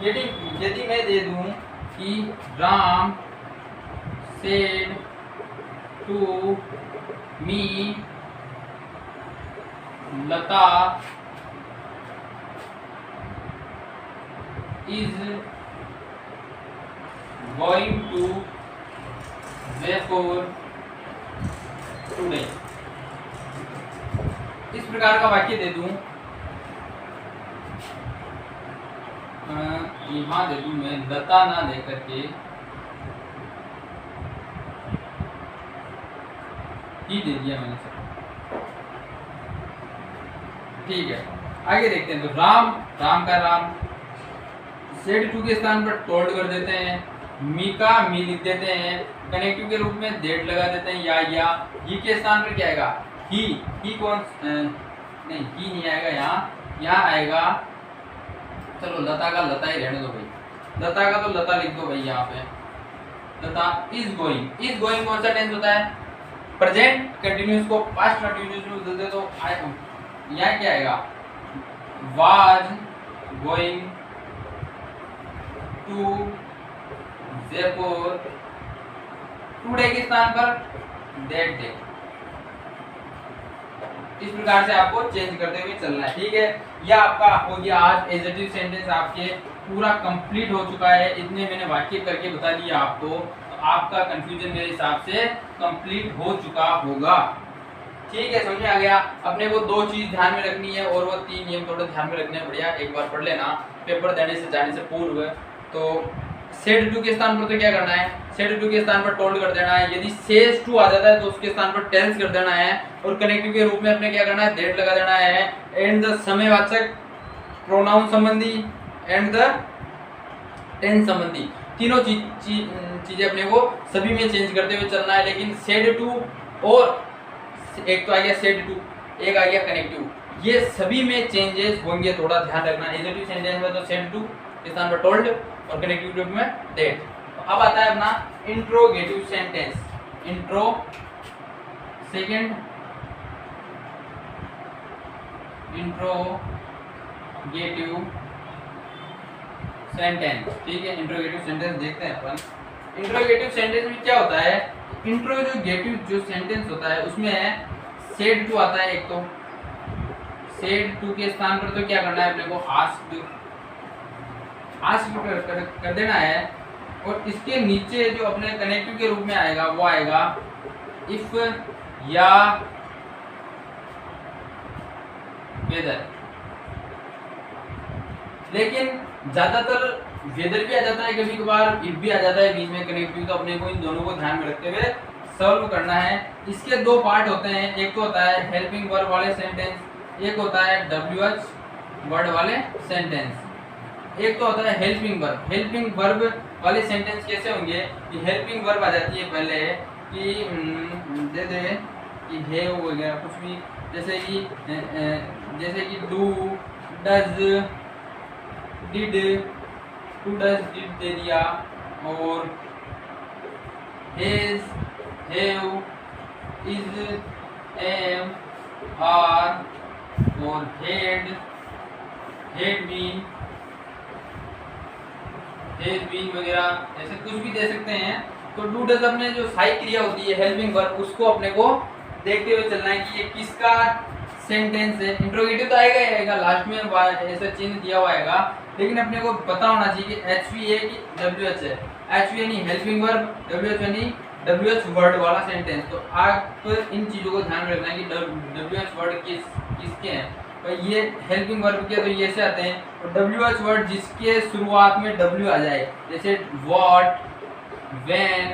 यदि मैं दे दूं कि Ram said to me Lata is going to Therefore, today, इस प्रकार का वाक्य दे दूं, यहाँ दे दूं मैं लता ना दे करके ही दे दिया मैंने सब, ठीक है। आगे देखते हैं। तो राम, राम का राम, सेड टू के स्थान पर टोल्ड कर देते हैं, मी का मी लिख देते हैं, कनेक्टिव के रूप में डेट लगा देते हैं या ही के स्थान पर क्या आएगा ही कौन नहीं ही नहीं आएगा, यहाँ आएगा। चलो लता का लता ही रहने दो भाई, लता का तो लता लिख दो भाई यहाँ पे। Lata is going, is going कौन सा टेंस होता है? प्रेजेंट कंटिन्यूअस को पास्ट कंटिन्यूअस में बदल दे तो यहाँ क्या आएगा? Was going to therefore today के स्थान पर दैट डे। इस प्रकार से आपको चेंज करते हुए चलना है, ठीक है। यह आपका हो गया आज एडजेक्टिव सेंटेंस आपके पूरा कंप्लीट हो चुका है। इतने मैंने वाक्य करके बता दिया आपको, तो आपका कंफ्यूजन मेरे हिसाब से कंप्लीट हो चुका होगा, ठीक है। समझ में आ गया। अपने को दो चीज ध्यान में रखनी है और वो तीन नियम थोड़ा ध्यान में रखने बढ़िया एक बार पढ़ लेना पेपर देने से जाने से पूर्व। तो सेड टू के स्थान पर तो क्या करना है? सेड टू के स्थान पर टोल्ड कर देना है। यदि सेज टू आ जाता है तो उसके स्थान पर टेंस कर देना है और कनेक्टिव के रूप में अपने क्या करना है? डेट लगा देना है। एंड द समयवाचक प्रोनाउन संबंधी एंड द टेंस संबंधी तीनों चीजें अपने को सभी में चेंज करते हुए चलना है। लेकिन सेड टू और एक तो आ गया सेड टू, एक आ गया कनेक्टिव, ये सभी में चेंजेस होंगे, थोड़ा ध्यान रखना। एडजेक्टिव सेंटेंस में तो सेड टू के स्थान पर टोल्ड और कनेक्टिव ग्रुप में डेट। अब आता है अपना interrogative sentence. Intro second interrogative sentence, ठीक है। इंट्रोगेटिव सेंटेंस देखते हैं अपन। इंट्रोगेटिव सेंटेंस में क्या होता है? इंट्रोगेटिव जो सेंटेंस होता है उसमें सेड टू आता है। एक तो सेड टू के स्थान पर तो क्या करना है अपने को? आस्क्ड कर देना है। और इसके नीचे जो अपने कनेक्टिव के रूप में आएगा वो आएगा इफ या वेदर। लेकिन ज्यादातर वेदर भी आ जाता है, कभी कभार इफ भी आ जाता है बीच में कनेक्टिव। तो अपने को इन दोनों को ध्यान में रखते हुए सॉल्व करना है। इसके दो पार्ट होते हैं, एक तो होता है हेल्पिंग वर्ब वाले सेंटेंस, एक होता है WH वर्ड वाले सेंटेंस। एक तो होता है हेल्पिंग वर्ब। हेल्पिंग वर्ब वाले सेंटेंस कैसे होंगे कि हेल्पिंग वर्ब आ जाती है पहले कि दे दे कि है वगैरह कुछ भी, जैसे कि do, does, did, to does, did दे दिया, और has, have, is, am, are, और had, had been, has been वगैरह ऐसे कुछ भी दे सकते हैं। तो डू डज अपने जो सहायक क्रिया होती है हेल्पिंग वर्ब, उसको अपने को देखते हुए चलना है कि ये किसका सेंटेंस है। इंट्रोगेटिव तो आएगा ही आएगा, लास्ट में ऐसा चिन्ह दिया हुआ आएगा, लेकिन अपने को पता होना चाहिए कि HV है कि WH है। एच यानी हेल्पिंग वर्ब, डब्ल्यू एच यानी डब्ल्यू एच वर्ड वाला सेंटेंस। तो आप इन चीजों को ध्यान में रखना है कि डब्ल्यू एच वर्ड किसके हैं। तो ये हेल्पिंग वर्ब के तो ये ऐसे आते हैं, और डब्ल्यू एच वर्ड जिसके शुरुआत में डब्ल्यू आ जाए, जैसे व्हाट, व्हेन,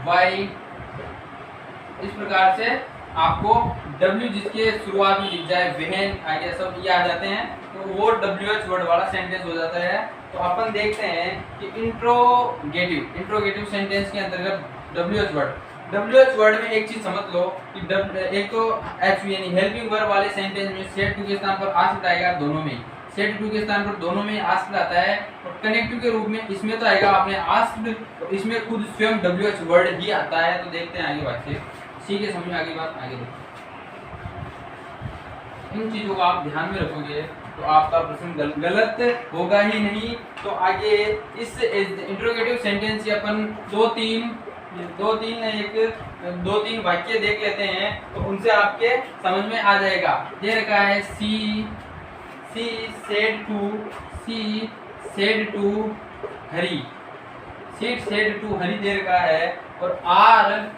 व्हाई, इस प्रकार से आपको डब्ल्यू जिसके शुरुआत में दिख जाए, व्हेन आगे सब ये आ जाते हैं, तो वो डब्ल्यू एच वर्ड वाला सेंटेंस हो जाता है। तो अपन देखते हैं कि इंट्रोगेटिव सेंटेंस के अंतर्गत डब्ल्यू एच वर्ड में एक चीज समझ लो कि एक तो एच यानी हेल्पिंग वर्ब वाले सेंटेंस में सेड टू के स्थान पर आस्क्ड आएगा, दोनों में सेड टू के स्थान पर दोनों में आस्क्ड आता है, और कनेक्टिव के रूप में इसमें तो आएगा आपने आस्क्ड, तो इसमें खुद स्वयं डब्ल्यू एच वर्ड ही आता है। तो देखते हैं आगे बात से, ठीक है, समझ में आगे बात, आगे देखते इन चीजों को आप ध्यान में रखोगे तो आपका प्रश्न गलत होगा ही नहीं। तो आगे इस इंट्रोगेटिव सेंटेंस के अपन दो तीन वाक्य देख लेते हैं, तो उनसे आपके समझ में आ जाएगा। दे रखा है she said to Hari, she said to Hari दे रखा है, और आर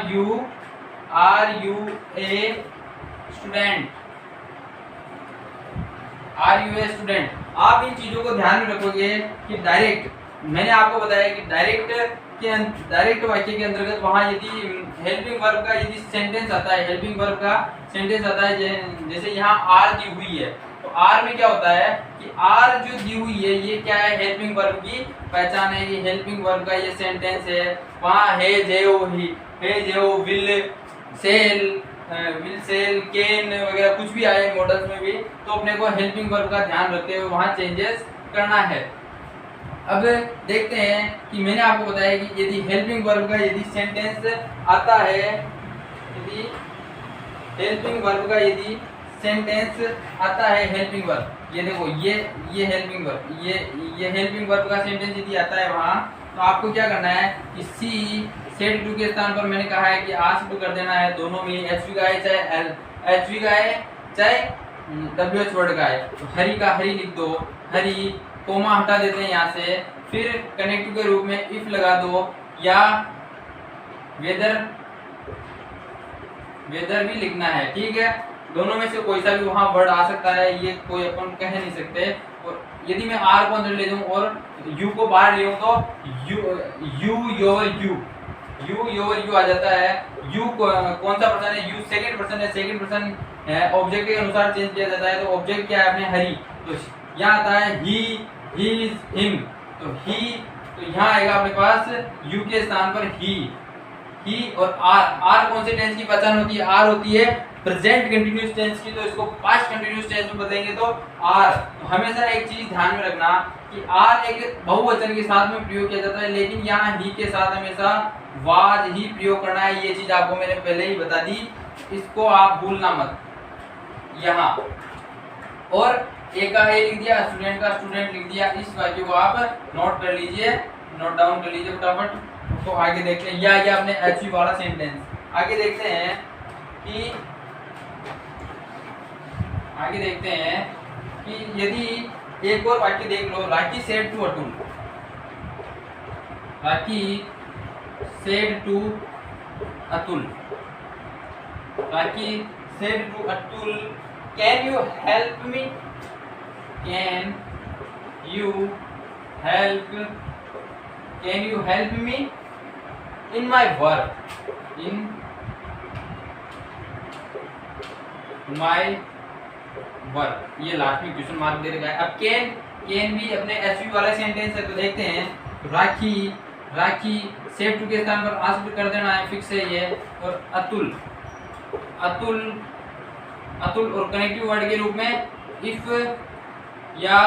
यू ए स्टूडेंट, आप इन चीजों को ध्यान में रखोगे कि डायरेक्ट, मैंने आपको बताया कि डायरेक्ट वाक्य के अंतर्गत वहां यदि हेल्पिंग वर्ब का यदि सेंटेंस आता है, हेल्पिंग वर्ब का सेंटेंस आता है, जैसे यहाँ आर दी हुई है, तो आर में क्या होता है कि आर जो दी हुई है ये क्या है, हेल्पिंग वर्ब की पहचान है, ये हेल्पिंग वर्ब का ये सेंटेंस है। वहाँ है जेओ विल सेल कैन वगैरह कुछ भी आए मॉडल्स में भी, तो अपने को हेल्पिंग वर्ब का ध्यान रखते हुए वहाँ चेंजेस करना है। अब देखते हैं कि मैंने आपको बताया कि यदि हेल्पिंग वर्ब का यदि सेंटेंस आता है, यदि हेल्पिंग वर्ब का यदि सेंटेंस आता है, हेल्पिंग वर्ब, ये देखो ये हेल्पिंग वर्ब, ये हेल्पिंग वर्ब का सेंटेंस यदि आता है वहाँ, तो आपको क्या करना है कि सी सेड टू के स्थान पर मैंने कहा है कि आस्क्ड कर देना है, दोनों में एचवी का है चाहे डब्ल्यू एच वर्ड का है। तो हरी का हरी लिख दो, हरी, कोमा हटा देते हैं यहाँ से, फिर कनेक्टिव के रूप में इफ लगा दो, या वेदर भी लिखना है, ठीक है। दोनों में से कोई सा भी वहाँ वर्ड आ सकता है, ये कोई अपन कह नहीं सकते। और यदि मैं आर को अंदर ले दूं और यू को बाहर ले तो यू आ जाता है। यू कौन सा पर्सन है, यू सेकंड पर्सन है, सेकंड पर्सन ऑब्जेक्ट के अनुसार चेंज किया जाता है। तो ऑब्जेक्ट क्या है अपने हरी, तो यहाँ आता है ही इज हिम, तो ही, तो यहाँ आएगा अपने पास यू के स्थान पर ही और आर कौन से टेंस की पहचान होती है, आर होती है प्रेजेंट कंटिन्यूअस टेंस की, तो इसको पास्ट कंटिन्यूअस टेंस में बताएंगे तो आर। तो हमेशा एक चीज ध्यान में रखना कि आर एक बहुवचन के साथ में प्रयोग किया जाता है, लेकिन यहाँ ही के साथ हमेशा वाज ही प्रयोग करना है। ये चीज आपको मैंने पहले ही बता दी, इसको आप भूलना मत यहाँ। और एक का ए लिख दिया, स्टूडेंट का स्टूडेंट लिख दिया, इस वाक्य को आप नोट कर लीजिए, नोट डाउन कर लीजिए फटाफट। तो आगे देखते हैं, यह अपने एचवी वाला सेंटेंस। आगे देखते हैं कि यदि एक और वाक्य देख लो, Rakhi said to Atul, Rakhi said to Atul, Rakhi said to Atul, can you help me, can you help me in my work, in my work. ये लास्ट में क्वेश्चन मार्क दे रखा है। अब कैन भी अपने एचवी वाला सेंटेंस है, तो देखते हैं। राखी सेड टू के स्थान पर आस्क्ड कर देना है, फिक्स है ये। और अतुल और कनेक्टिव वर्ड के रूप में इफ या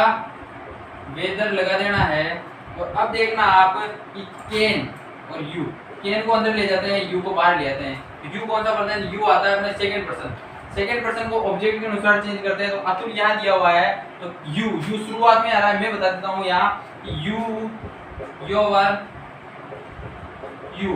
वेदर लगा देना है। और अब देखना आप कि कैन और यू, कैन को अंदर ले जाते हैं, यू को बाहर ले जाते हैं। यू कौन सा पर्सन, यू आता है अपने सेकंड पर्सन को ऑब्जेक्ट के अनुसार चेंज करते हैं। तो अतुल यहाँ दिया हुआ है, तो यू शुरुआत में आ रहा है, मैं बता देता हूँ यहाँ यू, योर, यू।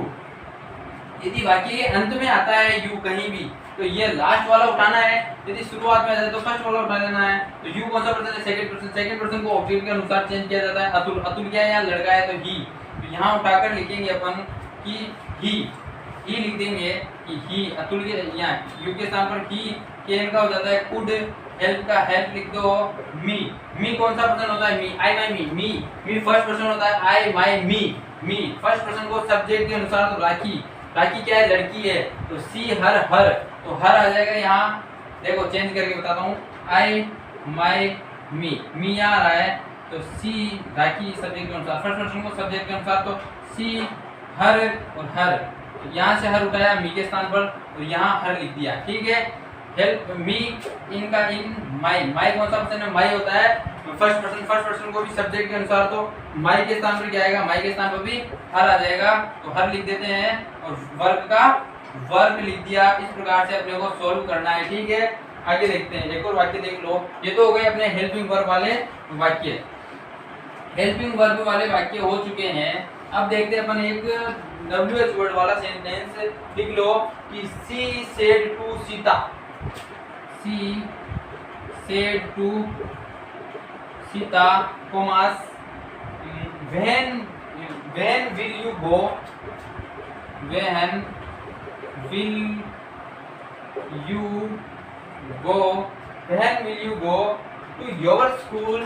यदि वाक्य के अंत में आता है यू कहीं भी, तो ये लास्ट वाला उठाना है, यदि शुरुआत में आ जाए तो फर्स्ट वाला उठा लेना है। तो यू कौन सा पर्सन है, सेकंड पर्सन को ऑब्जेक्ट के अनुसार चेंज किया जाता है। अतुल, अतुल क्या है, यहाँ लड़का है तो ही, तो यहाँ उठाकर लिखेंगे अपन कि ही लिख देंगे कि ही, अतुल के यहाँ यू के स्थान पर ही, के का हो जाता है कुड, हेल्प का हेल्प लिख दो मी कौन सा पर्सन होता है, मी, I my me first person होता है, आई माई मी फर्स्ट पर्सन को सब्जेक्ट के अनुसार, तो राखी क्या है, लड़की है, तो सी हर, तो हर आ जाएगा यहाँ, देखो चेंज करके बताता हूँ, आई माई मी यहाँ आ रहा है, तो सी राखी सब्जेक्ट के अनुसार, फर्स्ट पर्सन को सब्जेक्ट के अनुसार, तो सी हर और हर, तो यहाँ से हर उठाया मी के स्थान पर, तो यहाँ हर लिख दिया, ठीक है। हेल्प मी, इनका इन, माई कौन सा पर्सन है, माई होता है फर्स्ट पर्सन को भी सब्जेक्ट के अनुसार, तो माई के स्थान पर क्या आएगा, माई के स्थान पर भी हर आ जाएगा, तो हर लिख देते हैं, और वर्क का वर्क लिख दिया। इस प्रकार से अपने को सॉल्व करना है, ठीक है। आगे देखते हैं, एक और वाक्य देख लो। ये तो हो गए अपने हेल्पिंग वर्ब वाले वाक्य, हेल्पिंग वर्ब वाले वाक्य हो चुके हैं। अब देखते हैं अपन एक WH वर्ड वाला सेंटेंस लिख लो कि she said to Sita, she said to Sita, commas, when will you go, when will you go, when will you go to your school,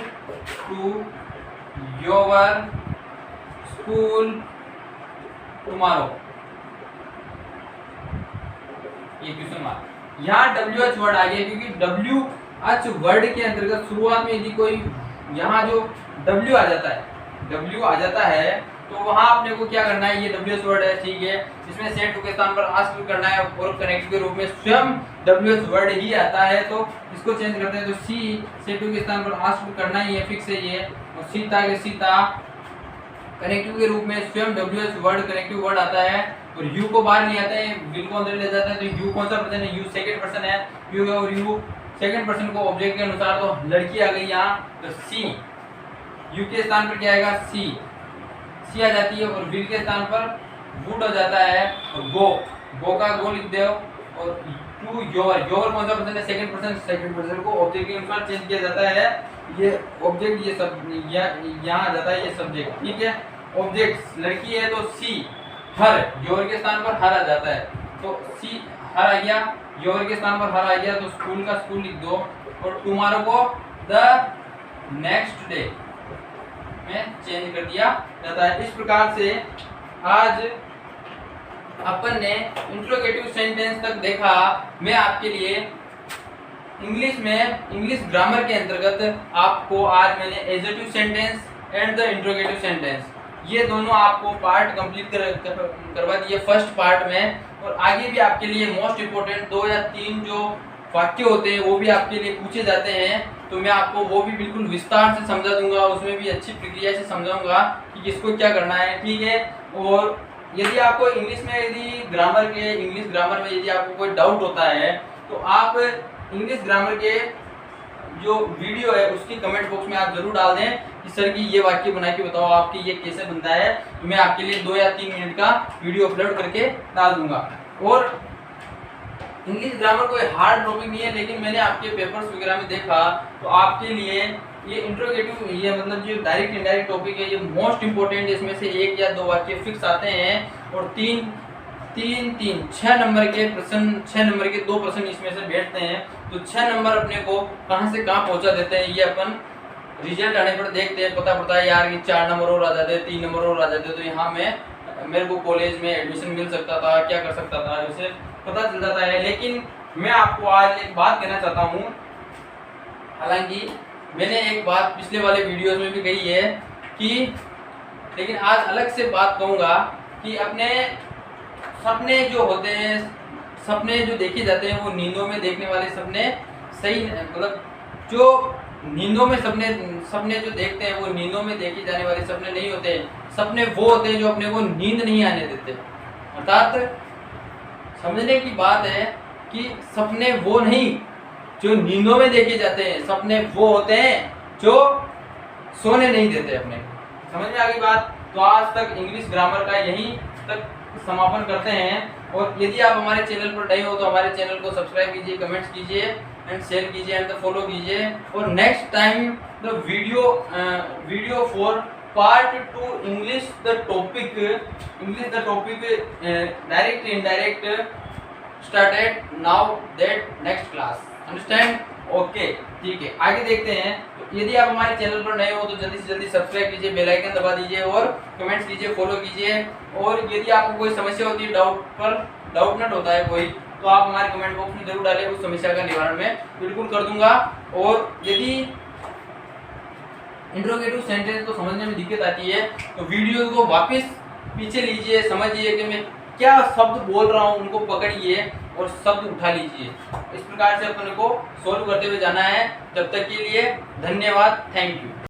tomorrow, ये क्वेश्चन मार्क। यहाँ WH वर्ड आ गया, क्योंकि WH वर्ड के अंतर्गत शुरुआत में यदि कोई यहाँ जो W आ जाता है तो वहाँ अपने को क्या करना है, ये WH वर्ड है, ठीक है, इसमें सेड टू के स्थान पर आस्क करना है, और कनेक्ट के रूप में स्वयं WH वर्ड ही आता है, तो इसको चेंज करते हैं, तो सी सेड टू के स्थान पर आस्क करना ही है, फिक्स है ये, और सीता के सीता कनेक्टिव के रूप में स्वयं WH वर्ड कनेक्टिव वर्ड आता है, और यू को बाहर ले आता है, विल को अंदर ले जाता है, तो यू कौन सा पर्सन है, यू सेकंड पर्सन है, यू और यू सेकंड पर्सन को ऑब्जेक्ट के अनुसार, तो लड़की आ गई यहाँ, तो सी, यू के स्थान पर क्या आएगा, सी आ जाती है, और विल के स्थान पर वुड हो जाता है, और गो का गो लिख दो, और टू योर कौन सा पर्सन है, सेकंड पर्सन को ऑब्जेक्ट के अनुसार चेंज किया जाता है, ये ऑब्जेक्ट, ये सब यहाँ आ जाता है, ये सब्जेक्ट, ठीक है। ऑब्जेक्ट लड़की है तो सी, हर, योर के स्थान पर हर आ जाता है, तो सी हर आ गया, योर के स्थान पर हर आ गया, तो स्कूल का स्कूल लिख दो, और टुमारो को द नेक्स्ट डे में चेंज कर दिया जाता है। इस प्रकार से आज अपन ने इंट्रोगेटिव सेंटेंस तक देखा। मैं आपके लिए इंग्लिश ग्रामर के अंतर्गत आपको आज मैंने adjective sentence and the interrogative sentence, ये दोनों आपको पार्ट कंप्लीट करवा दिए फर्स्ट पार्ट में, और आगे भी आपके लिए मोस्ट इम्पोर्टेंट 2 या 3 जो वाक्य होते हैं वो भी आपके लिए पूछे जाते हैं, तो मैं आपको वो भी बिल्कुल विस्तार से समझा दूंगा, उसमें भी अच्छी प्रक्रिया से समझाऊंगा कि किसको क्या करना है, ठीक है। और यदि आपको इंग्लिश ग्रामर में यदि आपको कोई डाउट होता है तो आप इंग्लिश ग्रामर के जो वीडियो है उसकी कमेंट बॉक्स में आप जरूर डाल दें कि सर की ये वाक्य बना के बताओ आपकी ये कैसे बनता है, तो मैं आपके लिए 2 या 3 मिनट का वीडियो अपलोड करके डाल दूंगा। और इंग्लिश ग्रामर कोई हार्ड टॉपिक नहीं है, लेकिन मैंने आपके पेपर्स वगैरह में देखा तो आपके लिए ये इंट्रोगेटिव, ये मतलब जो डायरेक्ट इनडायरेक्ट टॉपिक है, ये मोस्ट इंपोर्टेंट, इसमें से 1 या 2 वाक्य फिक्स आते हैं, और 6 नंबर के प्रश्न, 6 नंबर के 2 प्रश्न इसमें से बैठते हैं, तो 6 नंबर अपने को कहां से कहां पहुंचा देते हैं, ये अपन रिजल्ट आने पर देखते हैं, पता पड़ता है यार कि 4 नंबर और आ जाते, 3 नंबर और आ जाते, तो यहाँ मेरे को कॉलेज में एडमिशन मिल सकता था, क्या कर सकता था, जैसे पता चल जाता है। लेकिन मैं आपको आज एक बात कहना चाहता हूँ, हालांकि मैंने एक बात पिछले वाले वीडियोस में भी कही है कि, लेकिन आज अलग से बात कहूँगा कि अपने सपने जो होते हैं, सपने जो देखे जाते हैं वो नींदों में देखने वाले सपने सही, मतलब जो नींदों में सपने जो देखते हैं वो नींदों में देखे जाने वाले सपने नहीं होते। सपने वो होते हैं जो अपने को नींद नहीं आने देते। अर्थात समझने की बात है कि सपने वो नहीं जो नींदों में देखे जाते हैं, सपने वो होते हैं जो सोने नहीं देते अपने। समझ में आ गई बात? तो आज तक इंग्लिश ग्रामर का यहीं तक समापन करते हैं और यदि आप हमारे चैनल पर नए हो तो हमारे चैनल को सब्सक्राइब कीजिए, कमेंट्स कीजिए एंड शेयर कीजिए एंड फॉलो कीजिए। और next time the video for part 2 English the topic direct indirect started now that next class, understand? Okay, ठीक है, आगे देखते हैं। तो यदि आप हमारे चैनल पर नए हो तो जल्दी से जल्दी सब्सक्राइब कीजिए, बेल आइकन दबा दीजिए और कमेंट्स कीजिए, फॉलो कीजिए। और यदि आपको कोई समस्या होती है, डाउट नट होता है कोई, तो आप हमारे कमेंट बॉक्स में जरूर डालें, उस समस्या का निवारण मैं बिल्कुल कर दूंगा। और यदि इंट्रोगेटिव सेंटेंस को समझने में दिक्कत आती है तो वीडियो को वापस पीछे लीजिए, समझिए कि मैं क्या शब्द बोल रहा हूँ, उनको पकड़िए और शब्द उठा लीजिए। इस प्रकार से अपने को सोल्व करते हुए जाना है। तब तक के लिए धन्यवाद, थैंक यू।